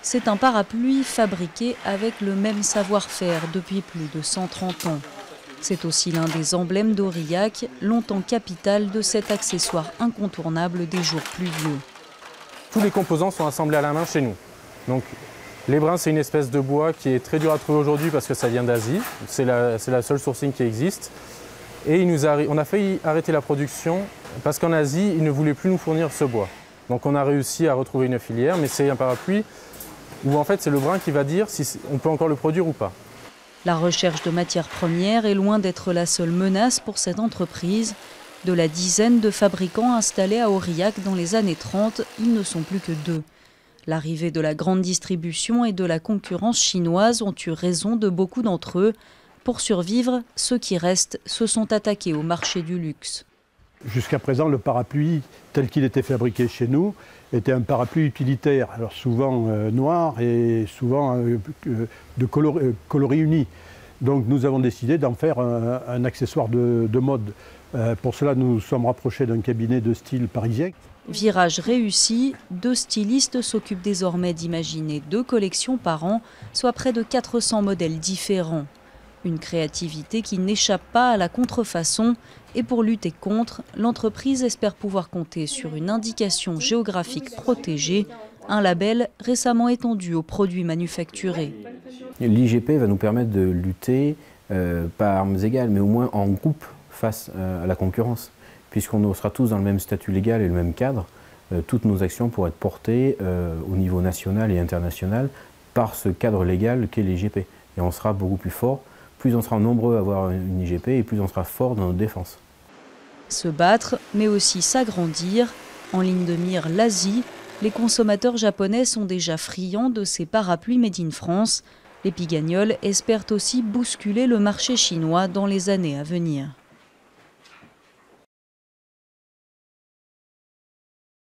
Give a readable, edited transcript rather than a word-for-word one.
C'est un parapluie fabriqué avec le même savoir-faire depuis plus de 130 ans. C'est aussi l'un des emblèmes d'Aurillac, longtemps capitale de cet accessoire incontournable des jours pluvieux. Tous les composants sont assemblés à la main chez nous. Donc, les brins, c'est une espèce de bois qui est très dur à trouver aujourd'hui parce que ça vient d'Asie. C'est la seule sourcing qui existe. Et on a failli arrêter la production parce qu'en Asie, ils ne voulaient plus nous fournir ce bois. Donc on a réussi à retrouver une filière, mais c'est un parapluie où en fait c'est le brin qui va dire si on peut encore le produire ou pas. La recherche de matières premières est loin d'être la seule menace pour cette entreprise. De la dizaine de fabricants installés à Aurillac dans les années 30, ils ne sont plus que 2. L'arrivée de la grande distribution et de la concurrence chinoise ont eu raison de beaucoup d'entre eux. Pour survivre, ceux qui restent se sont attaqués au marché du luxe. Jusqu'à présent, le parapluie, tel qu'il était fabriqué chez nous, était un parapluie utilitaire, alors souvent noir et souvent de coloris unis. Donc nous avons décidé d'en faire un accessoire de mode. Pour cela, nous nous sommes rapprochés d'un cabinet de style parisien. Virage réussi, 2 stylistes s'occupent désormais d'imaginer 2 collections par an, soit près de 400 modèles différents. Une créativité qui n'échappe pas à la contrefaçon et pour lutter contre, l'entreprise espère pouvoir compter sur une indication géographique protégée, un label récemment étendu aux produits manufacturés. L'IGP va nous permettre de lutter pas à armes égales, mais au moins en groupe face à la concurrence. Puisqu'on sera tous dans le même statut légal et le même cadre, toutes nos actions pourraient être portées au niveau national et international par ce cadre légal qu'est l'IGP. Et on sera beaucoup plus fort. Plus on sera nombreux à avoir une IGP et plus on sera fort dans notre défense. Se battre, mais aussi s'agrandir. En ligne de mire l'Asie, les consommateurs japonais sont déjà friands de ces parapluies made in France. Les Pigagnols espèrent aussi bousculer le marché chinois dans les années à venir.